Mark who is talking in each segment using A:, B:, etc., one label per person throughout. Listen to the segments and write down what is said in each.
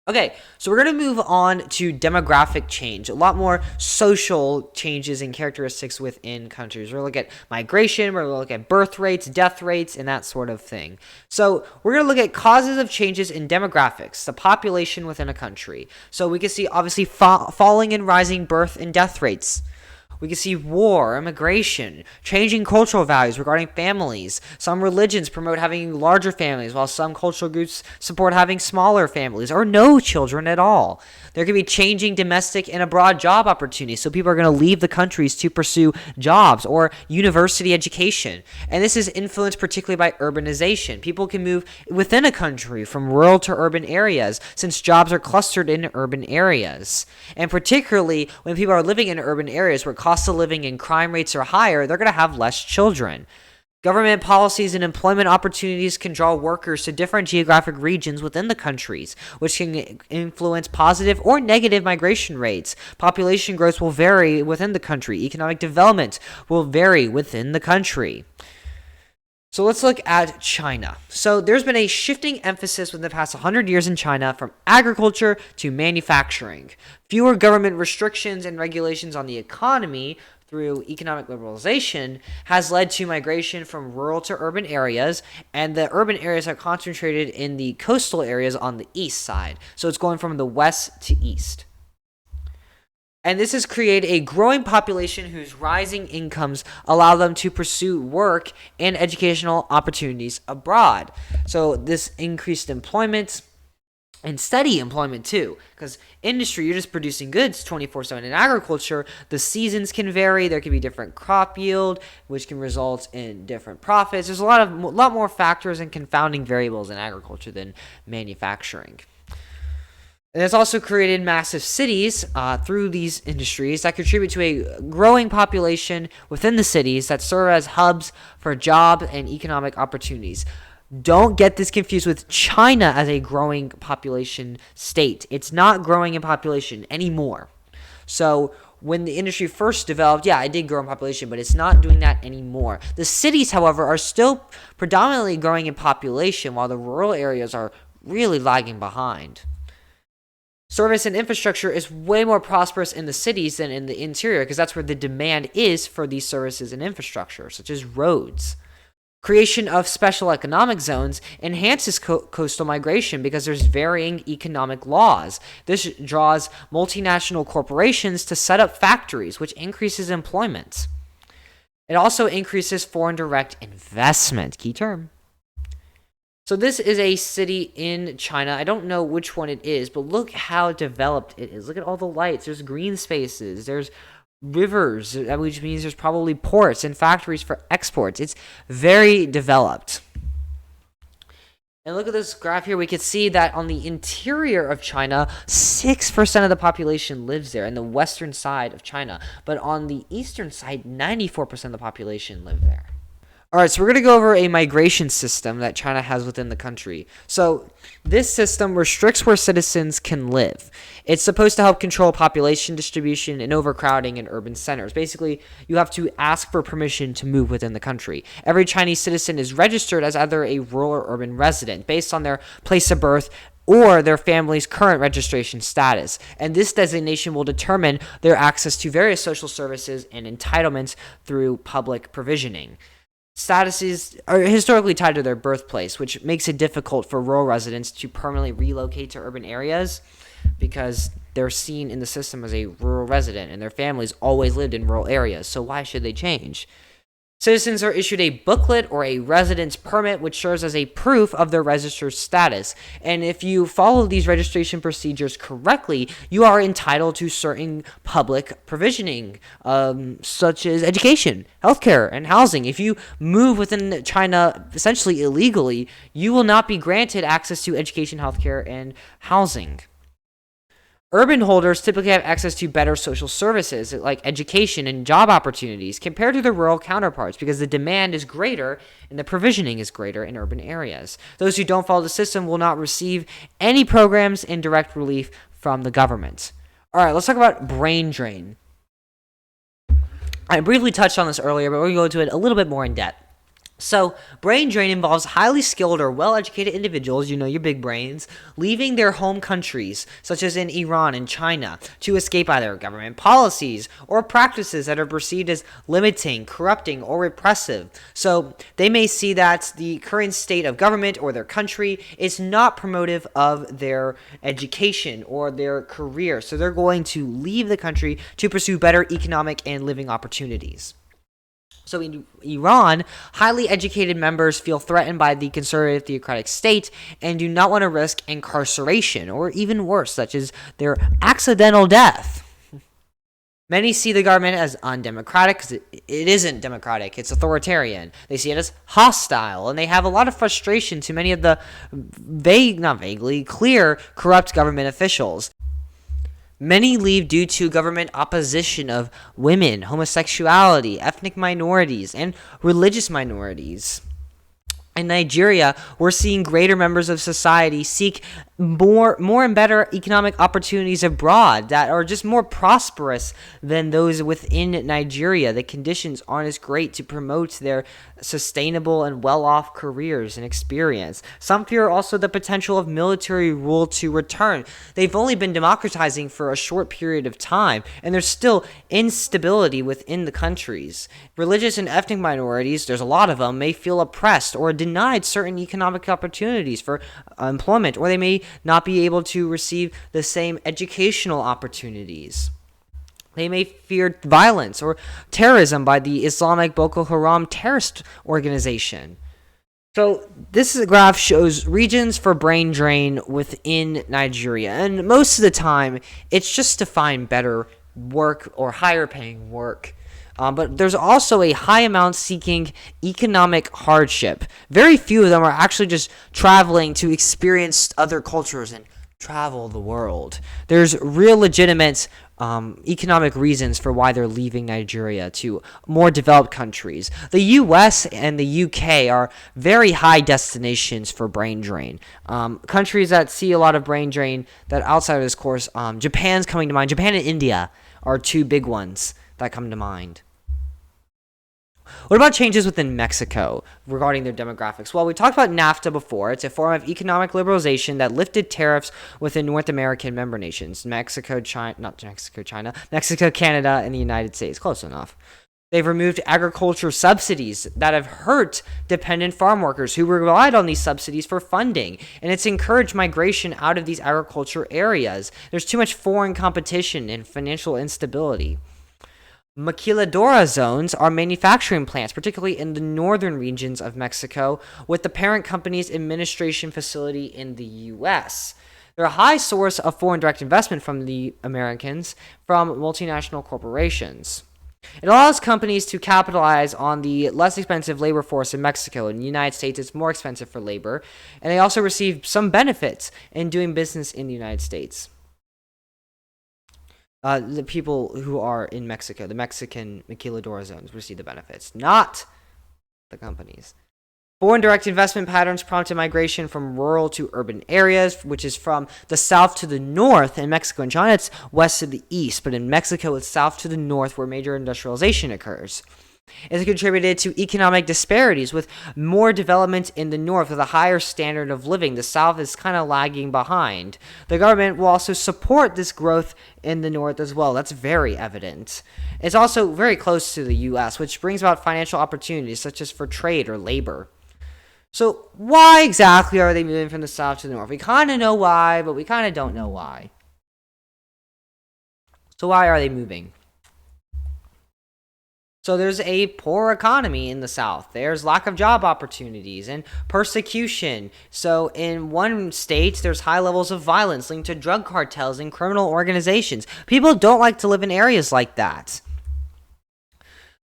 A: Okay, so we're going to move on to demographic change. A lot more social changes and characteristics within countries. We're going to look at migration, we're going to look at birth rates, death rates, and that sort of thing. So we're going to look at causes of changes in demographics, the population within a country. So we can see obviously falling and rising birth and death rates. We can see war, immigration, changing cultural values regarding families. Some religions promote having larger families, while some cultural groups support having smaller families or no children at all. There could be changing domestic and abroad job opportunities, so people are going to leave the countries to pursue jobs or university education. And this is influenced particularly by urbanization. People can move within a country from rural to urban areas since jobs are clustered in urban areas. And particularly when people are living in urban areas where cost of living and crime rates are higher, they're going to have less children. Government policies and employment opportunities can draw workers to different geographic regions within the countries, which can influence positive or negative migration rates. Population growth will vary within the country. Economic development will vary within the country. So let's look at China. So there's been a shifting emphasis within the past 100 years in China from agriculture to manufacturing. Fewer government restrictions and regulations on the economy through economic liberalization has led to migration from rural to urban areas, and the urban areas are concentrated in the coastal areas on the east side. So it's going from the west to east. And this has created a growing population whose rising incomes allow them to pursue work and educational opportunities abroad. So this increased employment and steady employment too, because industry, you're just producing goods 24/7. In agriculture, the seasons can vary. There can be different crop yield, which can result in different profits. There's a lot more factors and confounding variables in agriculture than manufacturing. And it's also created massive cities through these industries that contribute to a growing population within the cities that serve as hubs for job and economic opportunities. Don't get this confused with China as a growing population state. It's not growing in population anymore. So when the industry first developed, yeah, it did grow in population, but it's not doing that anymore. The cities, however, are still predominantly growing in population, while the rural areas are really lagging behind. Service and infrastructure is way more prosperous in the cities than in the interior because that's where the demand is for these services and infrastructure, such as roads. Creation of special economic zones enhances coastal migration because there's varying economic laws. This draws multinational corporations to set up factories, which increases employment. It also increases foreign direct investment. Key term. So this is a city in China. I don't know which one it is, but look how developed it is. Look at all the lights. There's green spaces. There's rivers, which means there's probably ports and factories for exports. It's very developed. And look at this graph here. We can see that on the interior of China, 6% of the population lives there in the western side of China. But on the eastern side, 94% of the population live there. All right, so we're going to go over a migration system that China has within the country. So this system restricts where citizens can live. It's supposed to help control population distribution and overcrowding in urban centers. Basically, you have to ask for permission to move within the country. Every Chinese citizen is registered as either a rural or urban resident based on their place of birth or their family's current registration status. And this designation will determine their access to various social services and entitlements through public provisioning. Statuses are historically tied to their birthplace, which makes it difficult for rural residents to permanently relocate to urban areas because they're seen in the system as a rural resident and their families always lived in rural areas. So why should they change? Citizens are issued a booklet or a residence permit, which serves as a proof of their registered status. And if you follow these registration procedures correctly, you are entitled to certain public provisioning, such as education, healthcare, and housing. If you move within China essentially illegally, you will not be granted access to education, healthcare, and housing. Urban holders typically have access to better social services like education and job opportunities compared to their rural counterparts because the demand is greater and the provisioning is greater in urban areas. Those who don't follow the system will not receive any programs and direct relief from the government. All right, let's talk about brain drain. I briefly touched on this earlier, but we're going to go into it a little bit more in depth. So, brain drain involves highly skilled or well-educated individuals, your big brains, leaving their home countries, such as in Iran and China, to escape either government policies or practices that are perceived as limiting, corrupting, or repressive. So, they may see that the current state of government or their country is not promotive of their education or their career. So, they're going to leave the country to pursue better economic and living opportunities. So in Iran, highly educated members feel threatened by the conservative theocratic state and do not want to risk incarceration, or even worse, such as their accidental death. Many see the government as undemocratic because it isn't democratic, it's authoritarian. They see it as hostile, and they have a lot of frustration to many of the clear, corrupt government officials. Many leave due to government opposition of women, homosexuality, ethnic minorities, and religious minorities. In Nigeria, we're seeing greater members of society seek more and better economic opportunities abroad that are just more prosperous than those within Nigeria. The conditions aren't as great to promote their sustainable and well-off careers and experience. Some fear also the potential of military rule to return. They've only been democratizing for a short period of time, and there's still instability within the countries. Religious and ethnic minorities, there's a lot of them, may feel oppressed or denied certain economic opportunities for employment, or they may not be able to receive the same educational opportunities. They may fear violence or terrorism by the Islamic Boko Haram terrorist organization. So this graph shows regions for brain drain within Nigeria, and most of the time it's just to find better work or higher paying work. But there's also a high amount seeking economic hardship. Very few of them are actually just traveling to experience other cultures and travel the world. There's real legitimate economic reasons for why they're leaving Nigeria to more developed countries. The US and the UK are very high destinations for brain drain. Countries that see a lot of brain drain that outside of this course, Japan's coming to mind. Japan and India are two big ones that come to mind. What about changes within Mexico regarding their demographics? Well, we talked about NAFTA before. It's a form of economic liberalization that lifted tariffs within North American member nations. Mexico, Canada, and the United States. Close enough. They've removed agriculture subsidies that have hurt dependent farm workers who relied on these subsidies for funding, and it's encouraged migration out of these agriculture areas. There's too much foreign competition and financial instability. Maquiladora zones are manufacturing plants, particularly in the northern regions of Mexico, with the parent company's administration facility in the U.S. They're a high source of foreign direct investment from the Americans from multinational corporations. It allows companies to capitalize on the less expensive labor force in Mexico. In the United States, it's more expensive for labor, and they also receive some benefits in doing business in the United States. The people who are in Mexico, the Mexican maquiladora zones, receive the benefits, not the companies. Foreign direct investment patterns prompted migration from rural to urban areas, which is from the south to the north. In Mexico and China, it's west to the east, but in Mexico, it's south to the north where major industrialization occurs. It's contributed to economic disparities with more development in the north with a higher standard of living. The south is kind of lagging behind. The government will also support this growth in the north as well. That's very evident. It's also very close to the U.S., which brings about financial opportunities such as for trade or labor. So why exactly are they moving from the south to the north? We kind of know why, but we kind of don't know why. So why are they moving? So there's a poor economy in the South. There's lack of job opportunities and persecution. So in one state, there's high levels of violence linked to drug cartels and criminal organizations. People don't like to live in areas like that.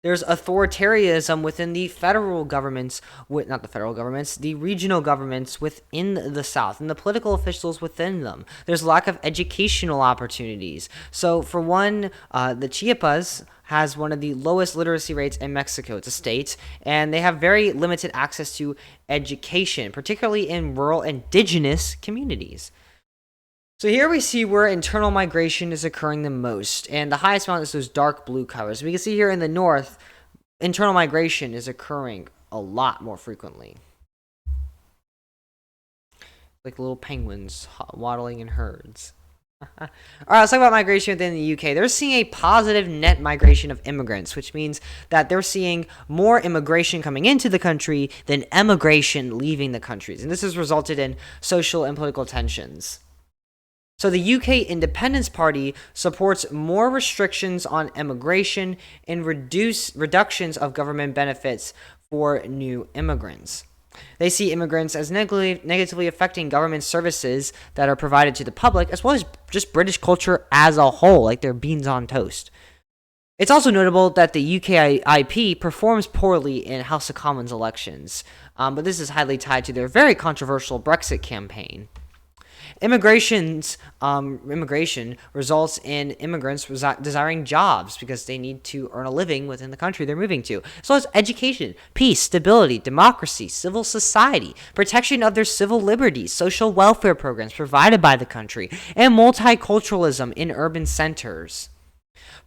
A: There's authoritarianism within the federal governments, the regional governments within the South, and the political officials within them. There's lack of educational opportunities. So for one, the Chiapas has one of the lowest literacy rates in Mexico. It's a state, and they have very limited access to education, particularly in rural indigenous communities. So here we see where internal migration is occurring the most, and the highest amount is those dark blue colors. We can see here in the north, internal migration is occurring a lot more frequently. Like little penguins waddling in herds. All right, let's talk about migration within the UK. They're seeing a positive net migration of immigrants, which means that they're seeing more immigration coming into the country than emigration leaving the countries. And this has resulted in social and political tensions. So the UK Independence Party supports more restrictions on immigration and reductions of government benefits for new immigrants. They see immigrants as negatively affecting government services that are provided to the public, as well as just British culture as a whole, like they're beans on toast. It's also notable that the UKIP performs poorly in House of Commons elections, but this is highly tied to their very controversial Brexit campaign. Immigration results in immigrants desiring jobs because they need to earn a living within the country they're moving to, as well as education, peace, stability, democracy, civil society, protection of their civil liberties, social welfare programs provided by the country, and multiculturalism in urban centers.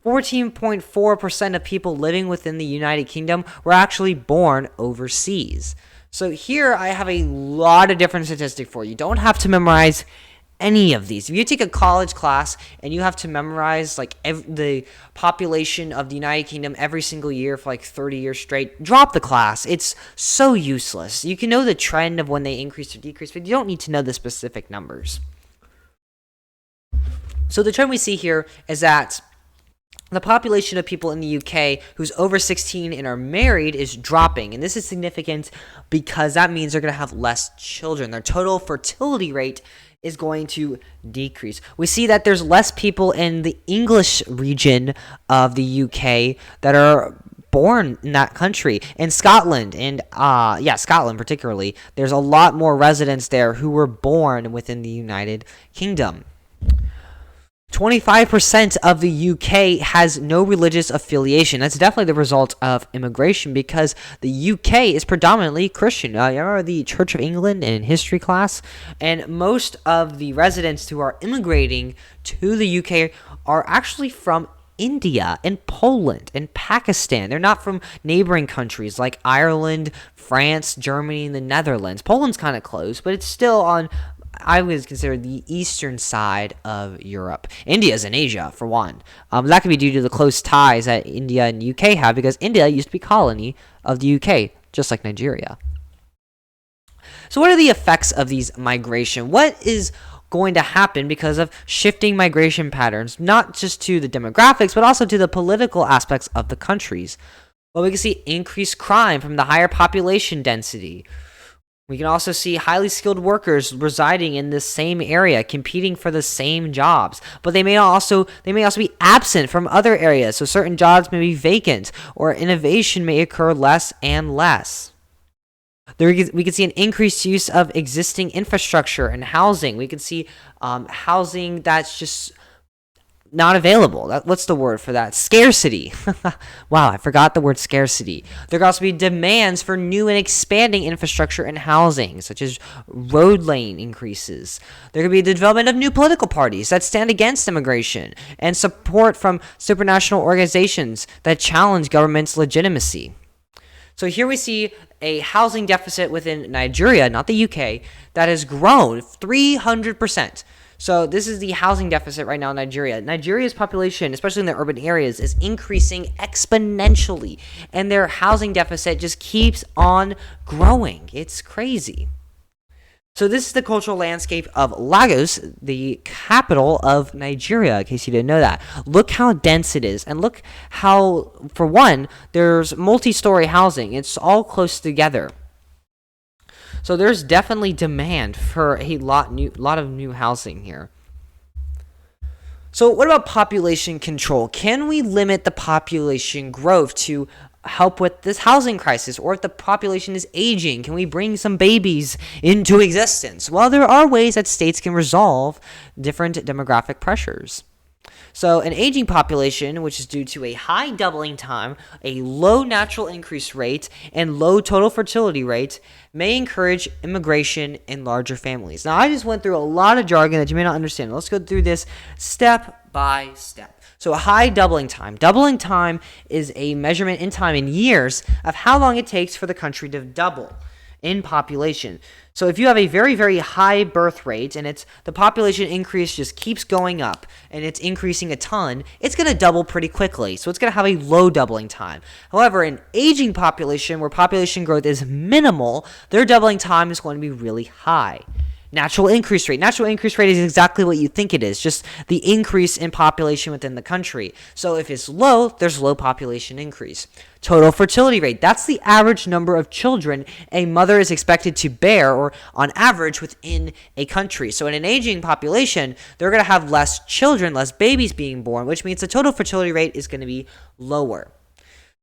A: 14.4% of people living within the United Kingdom were actually born overseas. So here I have a lot of different statistics for you. You don't have to memorize any of these. If you take a college class and you have to memorize like the population of the United Kingdom every single year for like 30 years straight, drop the class. It's so useless. You can know the trend of when they increase or decrease, but you don't need to know the specific numbers. So the trend we see here is that the population of people in the UK who's over 16 and are married is dropping. And this is significant because that means they're going to have less children. Their total fertility rate is going to decrease. We see that there's less people in the English region of the UK that are born in that country. In Scotland, and Scotland particularly, there's a lot more residents there who were born within the United Kingdom. 25% of the UK has no religious affiliation. That's definitely the result of immigration because the UK is predominantly Christian. You remember the Church of England in history class? And most of the residents who are immigrating to the UK are actually from India and Poland and Pakistan. They're not from neighboring countries like Ireland, France, Germany, and the Netherlands. Poland's kind of close, but it's still on, I would consider, the eastern side of Europe. India is in Asia, for one. That could be due to the close ties that India and UK have, because India used to be a colony of the UK, just like Nigeria. So what are the effects of these migration? What is going to happen because of shifting migration patterns, not just to the demographics, but also to the political aspects of the countries? Well, we can see increased crime from the higher population density. We can also see highly skilled workers residing in the same area, competing for the same jobs, but they may also be absent from other areas, so certain jobs may be vacant, or innovation may occur less and less. We can see an increased use of existing infrastructure and housing. We can see housing that's just not available. What's the word for that? Scarcity. Wow, I forgot the word scarcity. There could also be demands for new and expanding infrastructure and housing, such as road lane increases. There could be the development of new political parties that stand against immigration, and support from supranational organizations that challenge government's legitimacy. So here we see a housing deficit within Nigeria, not the UK, that has grown 300%. So this is the housing deficit right now in Nigeria. Nigeria's population, especially in the urban areas, is increasing exponentially, and their housing deficit just keeps on growing. It's crazy. So this is the cultural landscape of Lagos, the capital of Nigeria, in case you didn't know that. Look how dense it is, and look how, for one, there's multi-story housing. It's all close together. So there's definitely demand for a lot of new housing here. So what about population control? Can we limit the population growth to help with this housing crisis? Or if the population is aging, can we bring some babies into existence? Well, there are ways that states can resolve different demographic pressures. So an aging population, which is due to a high doubling time, a low natural increase rate, and low total fertility rate, may encourage immigration in larger families. Now, I just went through a lot of jargon that you may not understand. Let's go through this step by step. So a high doubling time. Doubling time is a measurement in time in years of how long it takes for the country to double in population. So if you have a very, very high birth rate and the population increase just keeps going up and it's increasing a ton, it's going to double pretty quickly. So it's going to have a low doubling time. However, an aging population where population growth is minimal, their doubling time is going to be really high. Natural increase rate. Natural increase rate is exactly what you think it is, just the increase in population within the country. So if it's low, there's low population increase. Total fertility rate. That's the average number of children a mother is expected to bear, or on average within a country. So in an aging population, they're going to have less children, less babies being born, which means the total fertility rate is going to be lower.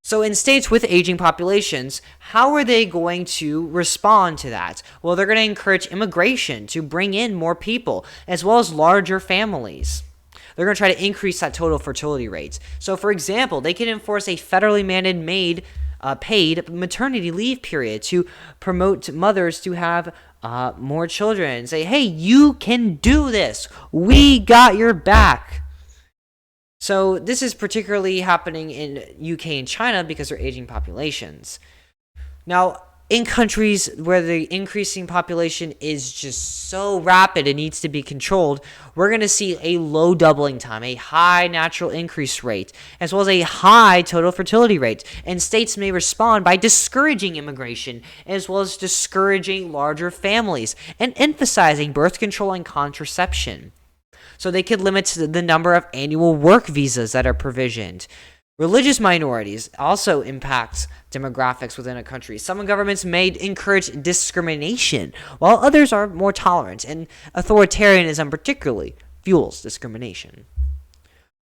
A: So in states with aging populations, how are they going to respond to that? Well, they're going to encourage immigration to bring in more people, as well as larger families. They're going to try to increase that total fertility rate. So, for example, they can enforce a federally mandated paid maternity leave period to promote mothers to have more children and say, hey, you can do this. We got your back. So this is particularly happening in UK and China because they're aging populations. Now, in countries where the increasing population is just so rapid and needs to be controlled, we're going to see a low doubling time, a high natural increase rate, as well as a high total fertility rate. And states may respond by discouraging immigration, as well as discouraging larger families, and emphasizing birth control and contraception. So they could limit the number of annual work visas that are provisioned. Religious minorities also impact demographics within a country. Some governments may encourage discrimination, while others are more tolerant, and authoritarianism particularly fuels discrimination.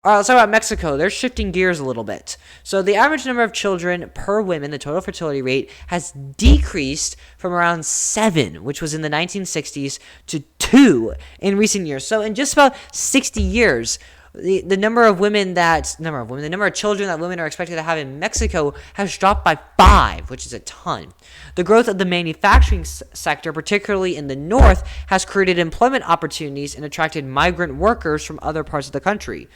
A: All right, let's talk about Mexico. They're shifting gears a little bit. So the average number of children per woman, the total fertility rate, has decreased from around 7, which was in the 1960s, to 2 in recent years. So in just about 60 years, the number of children that women are expected to have in Mexico has dropped by 5, which is a ton. The growth of the manufacturing sector, particularly in the north, has created employment opportunities and attracted migrant workers from other parts of the country.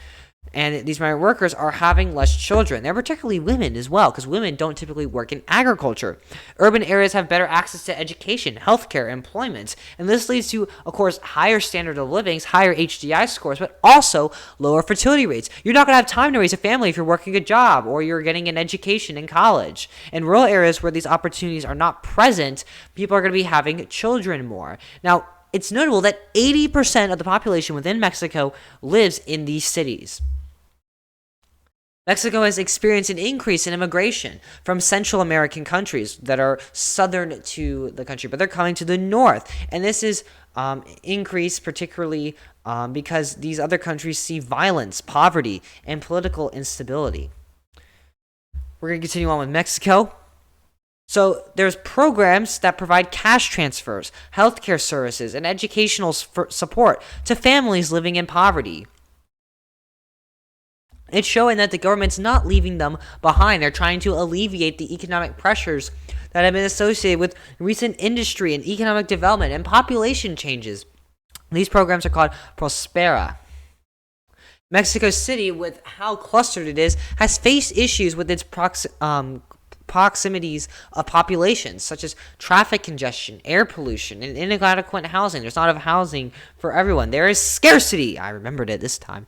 A: And these migrant workers are having less children. They're particularly women as well, because women don't typically work in agriculture. Urban areas have better access to education, healthcare, employment. And this leads to, of course, higher standard of living, higher HDI scores, but also lower fertility rates. You're not going to have time to raise a family if you're working a job or you're getting an education in college. In rural areas where these opportunities are not present, people are going to be having children more. Now, it's notable that 80% of the population within Mexico lives in these cities. Mexico has experienced an increase in immigration from Central American countries that are southern to the country, but they're coming to the north. And this is increased particularly because these other countries see violence, poverty, and political instability. We're going to continue on with Mexico. So there's programs that provide cash transfers, healthcare services, and educational support to families living in poverty. It's showing that the government's not leaving them behind. They're trying to alleviate the economic pressures that have been associated with recent industry and economic development and population changes. These programs are called Prospera. Mexico City, with how clustered it is, has faced issues with its proximities of populations, such as traffic congestion, air pollution, and inadequate housing. There's not enough housing for everyone. There is scarcity. I remembered it this time.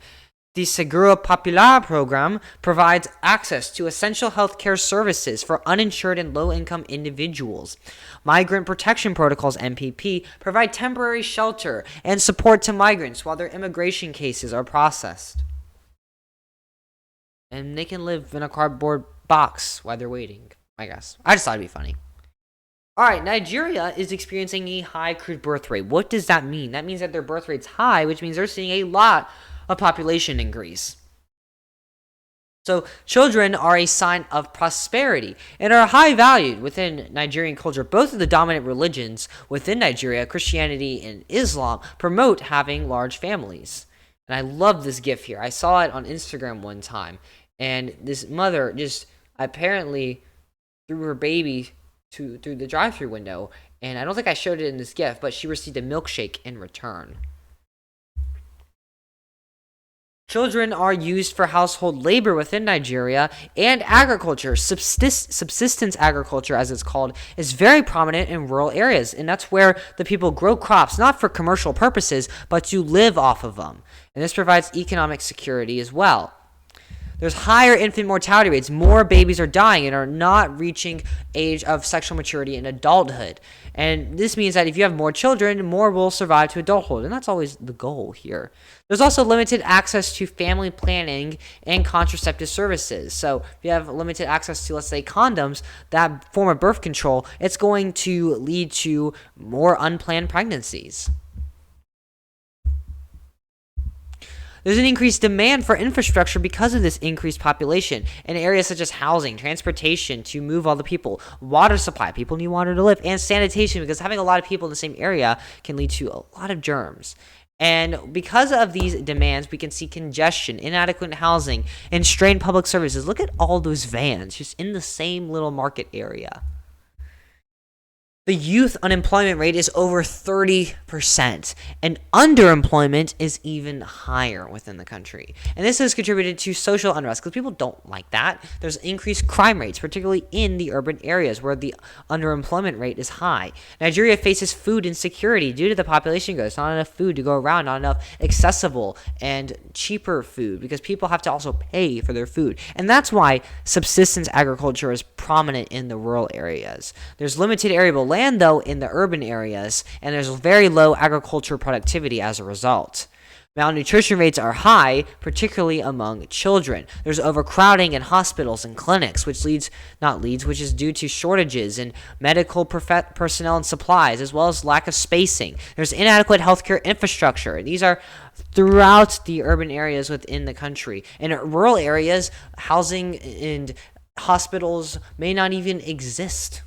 A: The Seguro Popular program provides access to essential healthcare services for uninsured and low-income individuals. Migrant Protection Protocols, MPP, provide temporary shelter and support to migrants while their immigration cases are processed. And they can live in a cardboard box while they're waiting, I guess. I just thought it'd be funny. Alright, Nigeria is experiencing a high crude birth rate. What does that mean? That means that their birth rate's high, which means they're seeing a lot of population increase. So children are a sign of prosperity and are high valued within Nigerian culture. Both of the dominant religions within Nigeria, Christianity and Islam, promote having large families. And I love this GIF here. I saw it on Instagram one time, and this mother just apparently threw her baby through the drive-through window, and I don't think I showed it in this GIF, but she received a milkshake in return. Children are used for household labor within Nigeria, and agriculture, subsistence agriculture as it's called, is very prominent in rural areas, and that's where the people grow crops, not for commercial purposes, but to live off of them. And this provides economic security as well. There's higher infant mortality rates. More babies are dying and are not reaching age of sexual maturity in adulthood. And this means that if you have more children, more will survive to adulthood. And that's always the goal here. There's also limited access to family planning and contraceptive services. So if you have limited access to, let's say, condoms, that form of birth control, it's going to lead to more unplanned pregnancies. There's an increased demand for infrastructure because of this increased population in areas such as housing, transportation to move all the people, water supply, people need water to live, and sanitation, because having a lot of people in the same area can lead to a lot of germs. And because of these demands, we can see congestion, inadequate housing, and strained public services. Look at all those vans just in the same little market area. The youth unemployment rate is over 30%, and underemployment is even higher within the country. And this has contributed to social unrest because people don't like that. There's increased crime rates, particularly in the urban areas where the underemployment rate is high. Nigeria faces food insecurity due to the population growth. Not enough food to go around, not enough accessible and cheaper food, because people have to also pay for their food. And that's why subsistence agriculture is prominent in the rural areas. There's limited arable land, though, in the urban areas, and there's very low agriculture productivity as a result. Malnutrition rates are high, particularly among children. There's overcrowding in hospitals and clinics, which is due to shortages in medical personnel and supplies, as well as lack of spacing. There's inadequate healthcare infrastructure. These are throughout the urban areas within the country. In rural areas, housing and hospitals may not even exist.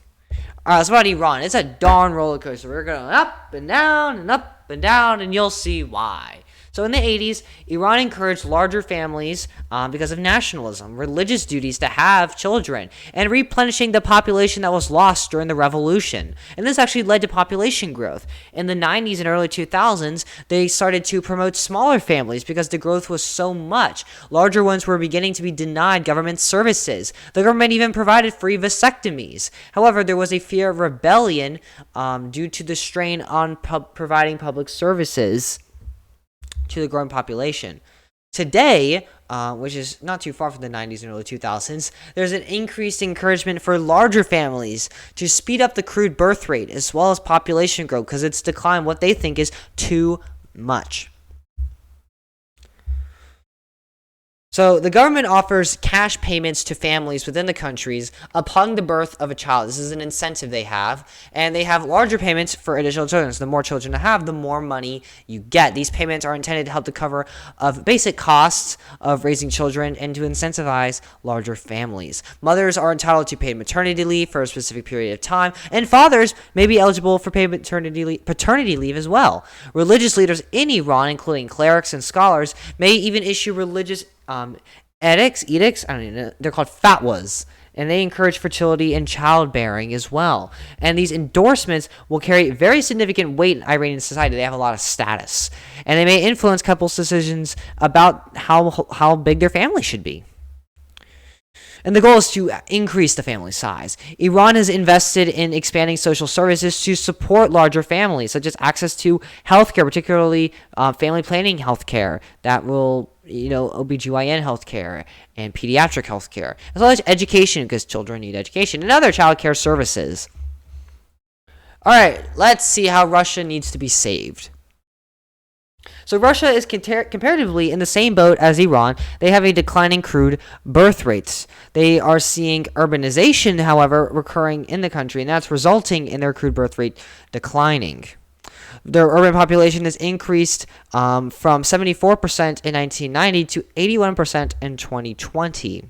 A: It's about Iran. It's a darn roller coaster. We're going up and down and up and down, and you'll see why. So in the 80s, Iran encouraged larger families because of nationalism, religious duties to have children, and replenishing the population that was lost during the revolution. And this actually led to population growth. In the 90s and early 2000s, they started to promote smaller families because the growth was so much. Larger ones were beginning to be denied government services. The government even provided free vasectomies. However, there was a fear of rebellion due to the strain on providing public services to the growing population. Today, which is not too far from the 90s and early 2000s, there's an increased encouragement for larger families to speed up the crude birth rate as well as population growth, because it's declined what they think is too much. So the government offers cash payments to families within the countries upon the birth of a child. This is an incentive they have, and they have larger payments for additional children. So the more children you have, the more money you get. These payments are intended to help the cover of basic costs of raising children and to incentivize larger families. Mothers are entitled to paid maternity leave for a specific period of time, and fathers may be eligible for paid paternity leave as well. Religious leaders in Iran, including clerics and scholars, may even issue religious edicts, I don't know, they're called fatwas, and they encourage fertility and childbearing as well. And these endorsements will carry very significant weight in Iranian society. They have a lot of status, and they may influence couples' decisions about how big their family should be. And the goal is to increase the family size. Iran has invested in expanding social services to support larger families, such as access to healthcare, particularly family planning healthcare that will, OBGYN healthcare and pediatric healthcare, as well as education, because children need education, and other child care services. All right, let's see how Russia needs to be saved. So Russia is comparatively in the same boat as Iran. They have a declining crude birth rates. They are seeing urbanization, however, recurring in the country, and that's resulting in their crude birth rate declining. Their urban population has increased from 74% in 1990 to 81% in 2020.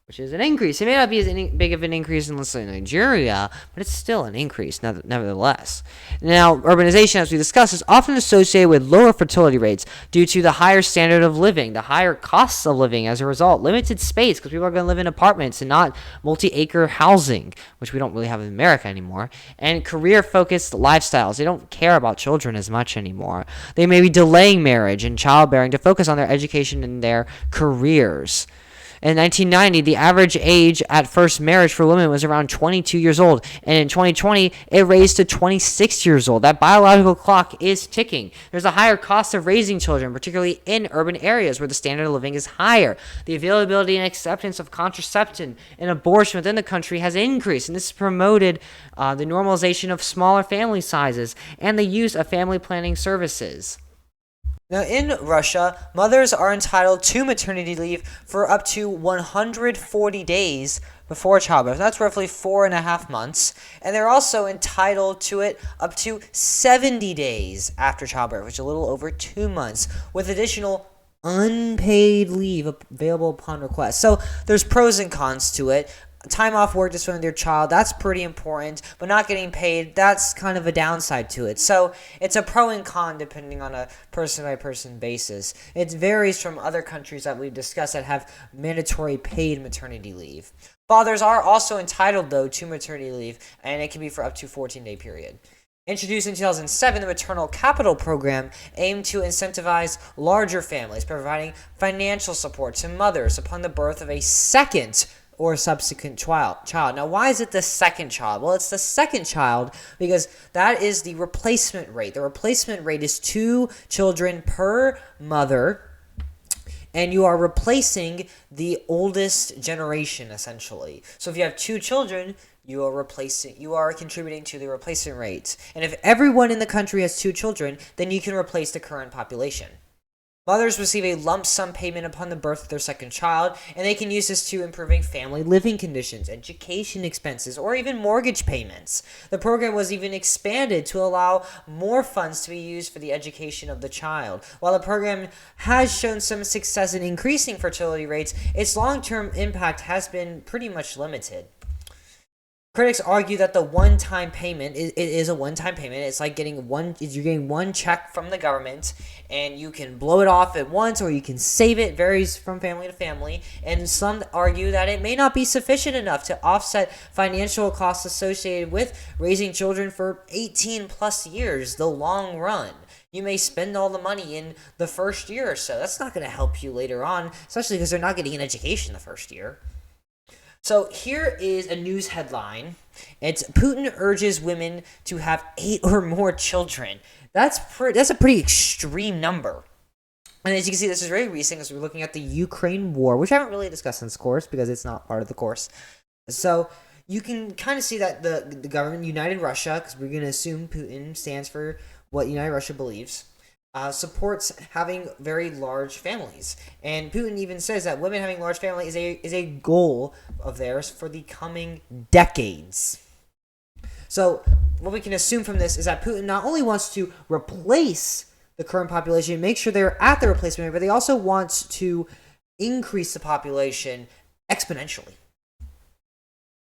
A: which is an increase. It may not be as big of an increase in, let's say, Nigeria, but it's still an increase nevertheless. Now, urbanization, as we discussed, is often associated with lower fertility rates due to the higher standard of living, the higher costs of living as a result, limited space because people are going to live in apartments and not multi-acre housing, which we don't really have in America anymore, and career-focused lifestyles. They don't care about children as much anymore. They may be delaying marriage and childbearing to focus on their education and their careers. In 1990, the average age at first marriage for women was around 22 years old, and in 2020, it raised to 26 years old. That biological clock is ticking. There's a higher cost of raising children, particularly in urban areas where the standard of living is higher. The availability and acceptance of contraception and abortion within the country has increased, and this has promoted the normalization of smaller family sizes and the use of family planning services. Now, in Russia, mothers are entitled to maternity leave for up to 140 days before childbirth. That's roughly 4.5 months. And they're also entitled to it up to 70 days after childbirth, which is a little over 2 months, with additional unpaid leave available upon request. So there's pros and cons to it. Time off work to spend with your child, that's pretty important, but not getting paid, that's kind of a downside to it. So it's a pro and con depending on a person-by-person basis. It varies from other countries that we've discussed that have mandatory paid maternity leave. Fathers are also entitled, though, to maternity leave, and it can be for up to a 14-day period. Introduced in 2007, the Maternal Capital Program aimed to incentivize larger families, providing financial support to mothers upon the birth of a second or subsequent child. Now, why is it the second child? Well, it's the second child because that is the replacement rate. The replacement rate is 2 children per mother, and you are replacing the oldest generation, essentially. So if you have 2 children, you are contributing to the replacement rate. And if everyone in the country has 2 children, then you can replace the current population. Mothers receive a lump sum payment upon the birth of their second child, and they can use this to improving family living conditions, education expenses, or even mortgage payments. The program was even expanded to allow more funds to be used for the education of the child. While the program has shown some success in increasing fertility rates, its long-term impact has been pretty much limited. Critics argue that the one-time payment is a one-time payment. It's like you're getting one check from the government, and you can blow it off at once, or you can save it. It varies from family to family. And some argue that it may not be sufficient enough to offset financial costs associated with raising children for 18 plus years, the long run. You may spend all the money in the first year or so. That's not going to help you later on, especially because they're not getting an education the first year. So here is a news headline. It's Putin urges women to have 8 or more children. That's a pretty extreme number. And as you can see, this is very recent because we're looking at the Ukraine war, which I haven't really discussed in this course because it's not part of the course. So you can kind of see that the government, United Russia, because we're going to assume Putin stands for what United Russia believes, supports having very large families. And Putin even says that women having large families is a goal of theirs for the coming decades. So what we can assume from this is that Putin not only wants to replace the current population, make sure they're at the replacement rate, but they also wants to increase the population exponentially.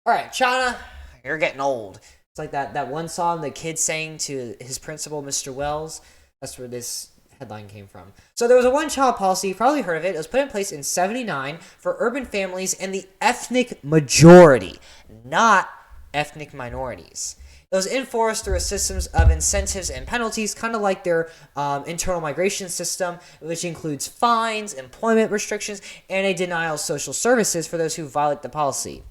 A: All right, China, you're getting old. It's like that one song the kid sang to his principal, Mr. Wells. That's where this headline came from. So there was a one-child policy, you've probably heard of it. It was put in place in 1979 for urban families and the ethnic majority, not ethnic minorities. It was enforced through a system of incentives and penalties, kind of like their internal migration system, which includes fines, employment restrictions, and a denial of social services for those who violate the policy.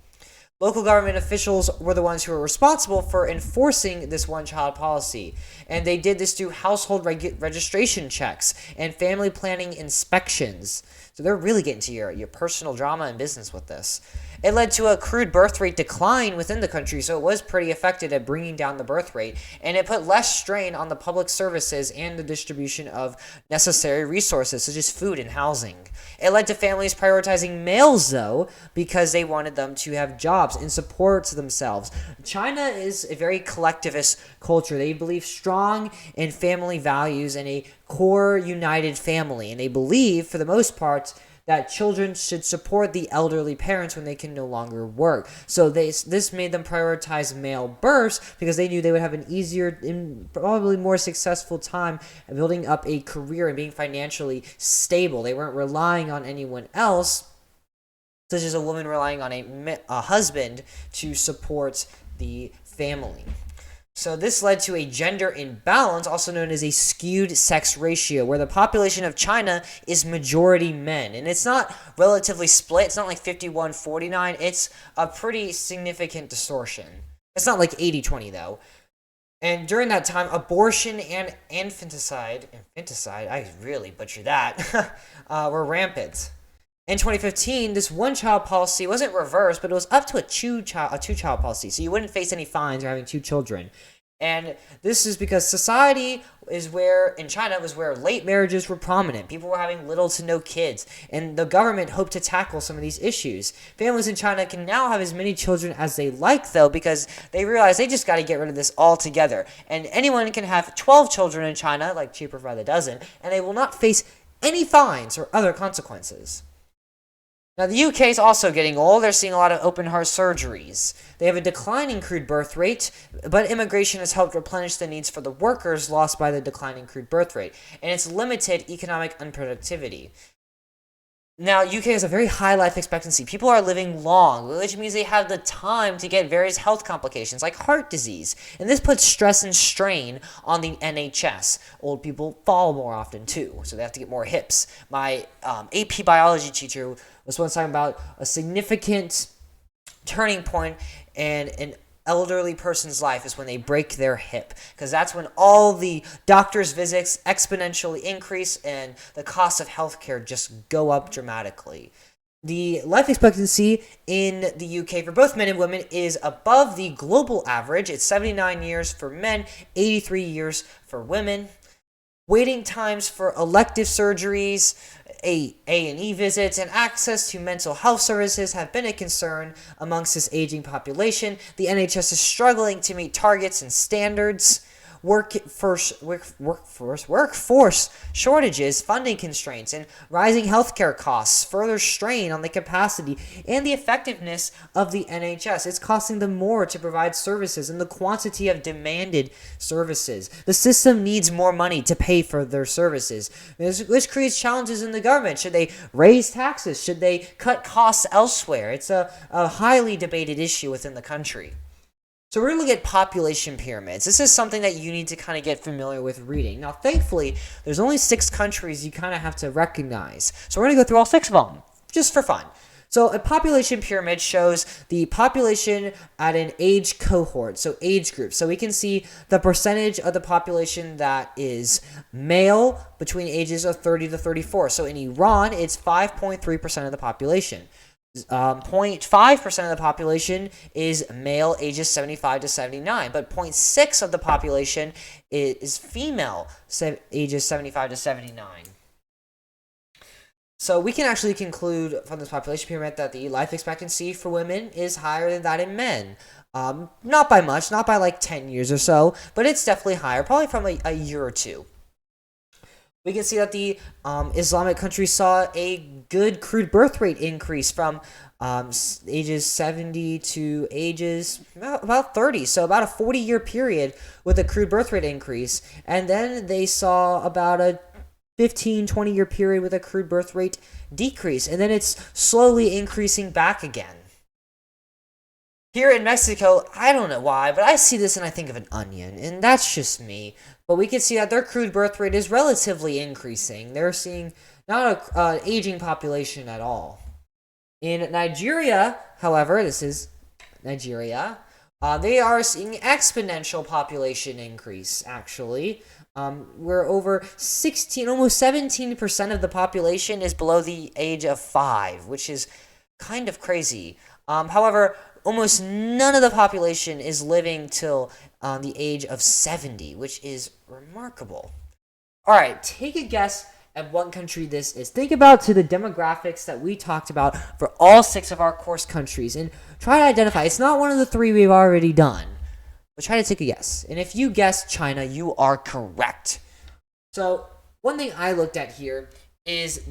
A: Local government officials were the ones who were responsible for enforcing this one-child policy, and they did this through household registration checks and family planning inspections. So they're really getting to your personal drama and business with this. It led to a crude birth rate decline within the country, so it was pretty effective at bringing down the birth rate, and it put less strain on the public services and the distribution of necessary resources, such as food and housing. It led to families prioritizing males, though, because they wanted them to have jobs and support themselves. China is a very collectivist culture. They believe strong in family values and a core united family, and they believe, for the most part, that children should support the elderly parents when they can no longer work. So this made them prioritize male births because they knew they would have an easier and probably more successful time building up a career and being financially stable. They weren't relying on anyone else, such as a woman relying on a husband to support the family. So this led to a gender imbalance, also known as a skewed sex ratio, where the population of China is majority men. And it's not relatively split. It's not like 51-49. It's a pretty significant distortion. It's not like 80-20, though. And during that time, abortion and infanticide, I really butchered that, were rampant. In 2015, this one-child policy wasn't reversed, but it was up to a two-child policy, so you wouldn't face any fines for having 2 children. And this is because society in China was where late marriages were prominent. People were having little to no kids, and the government hoped to tackle some of these issues. Families in China can now have as many children as they like, though, because they realize they just got to get rid of this altogether. And anyone can have 12 children in China, like cheaper by the dozen, and they will not face any fines or other consequences. Now, the UK is also getting old. They're seeing a lot of open-heart surgeries. They have a declining crude birth rate, but immigration has helped replenish the needs for the workers lost by the declining crude birth rate, and its limited economic unproductivity. Now, UK has a very high life expectancy. People are living long, which means they have the time to get various health complications like heart disease, and this puts stress and strain on the NHS. Old people fall more often, too, so they have to get more hips. My AP biology teacher was once talking about a significant turning point in an elderly person's life is when they break their hip, because that's when all the doctor's visits exponentially increase and the cost of healthcare just go up dramatically. The life expectancy in the UK for both men and women is above the global average. It's 79 years for men, 83 years for women. Waiting times for elective surgeries, A&E visits, and access to mental health services have been a concern amongst this aging population. The NHS is struggling to meet targets and standards. Workforce shortages, funding constraints, and rising healthcare costs further strain on the capacity and the effectiveness of the NHS. It's costing them more to provide services and the quantity of demanded services. The system needs more money to pay for their services, which creates challenges in the government. Should they raise taxes? Should they cut costs elsewhere? It's a highly debated issue within the country. So we're going to look at population pyramids. This is something that you need to kind of get familiar with reading. Now, thankfully, there's only 6 countries you kind of have to recognize. So we're going to go through all 6 of them, just for fun. So a population pyramid shows the population at an age cohort, so age group. So we can see the percentage of the population that is male between ages of 30 to 34. So in Iran, it's 5.3% of the population. 0.5% of the population is male ages 75 to 79, but 0.6% of the population is female ages 75 to 79. So we can actually conclude from this population pyramid that the life expectancy for women is higher than that in men. Not by much, not by like 10 years or so, but it's definitely higher, probably from a year or two. We can see that the Islamic countries saw a good crude birth rate increase from ages 70 to ages about 30. So about a 40-year period with a crude birth rate increase. And then they saw about a 15-20-year period with a crude birth rate decrease. And then it's slowly increasing back again. Here in Mexico, I don't know why, but I see this and I think of an onion, and that's just me. But we can see that their crude birth rate is relatively increasing. They're seeing not an aging population at all. In Nigeria, however, this is Nigeria, they are seeing exponential population increase, actually. Where over almost 17% of the population is below the age of 5, which is kind of crazy. However, almost none of the population is living till the age of 70, which is remarkable. All right, take a guess at what country this is. Think about the demographics that we talked about for all 6 of our course countries and try to identify. It's not one of the 3 we've already done, but try to take a guess. And if you guessed China, you are correct. So one thing I looked at here is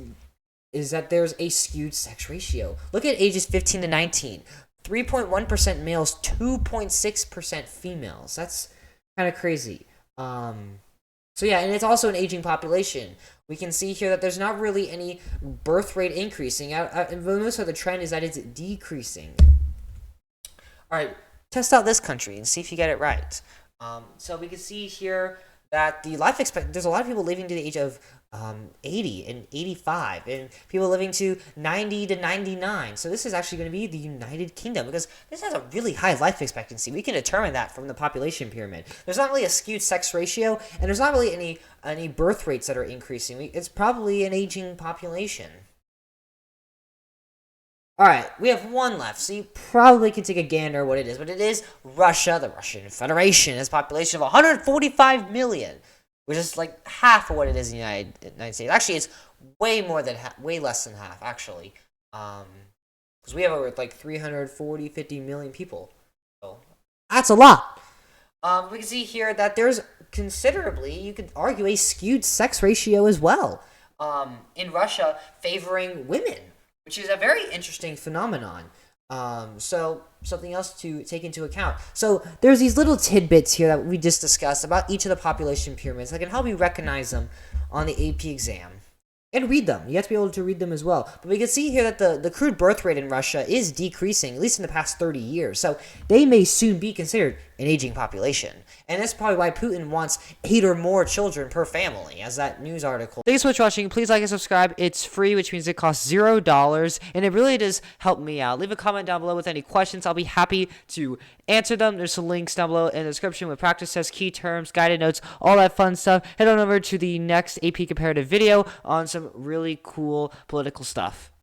A: is that there's a skewed sex ratio. Look at ages 15 to 19. 3.1% males, 2.6% females. That's kind of crazy. So yeah, and it's also an aging population. We can see here that there's not really any birth rate increasing. Most of the trend is that it's decreasing. All right, test out this country and see if you get it right. So we can see here that the life expectancy, there's a lot of people living to the age of 80 and 85, and people living to 90 to 99. So this is actually going to be the United Kingdom, because this has a really high life expectancy. We can determine that from the population pyramid. There's not really a skewed sex ratio, and there's not really any birth rates that are increasing. It's probably an aging population. All right, we have one left, so you probably can take a gander what it is, but it is Russia, the Russian Federation. It has a population of 145 million, which is like half of what it is in the United States. Actually, it's way more than way less than half, actually, because we have over like 50 million people. So that's a lot. We can see here that there's considerably, you could argue, a skewed sex ratio as well. In Russia, favoring women, which is a very interesting phenomenon. So something else to take into account. So there's these little tidbits here that we just discussed about each of the population pyramids that can help you recognize them on the AP exam. And read them. You have to be able to read them as well. But we can see here that the crude birth rate in Russia is decreasing, at least in the past 30 years. So they may soon be considered an aging population. And that's probably why Putin wants 8 or more children per family, as that news article. Thanks so much for watching. Please like and subscribe. It's free, which means it costs $0. And it really does help me out. Leave a comment down below with any questions. I'll be happy to answer them. There's some links down below in the description with practice tests, key terms, guided notes, all that fun stuff. Head on over to the next AP Comparative video on some really cool political stuff.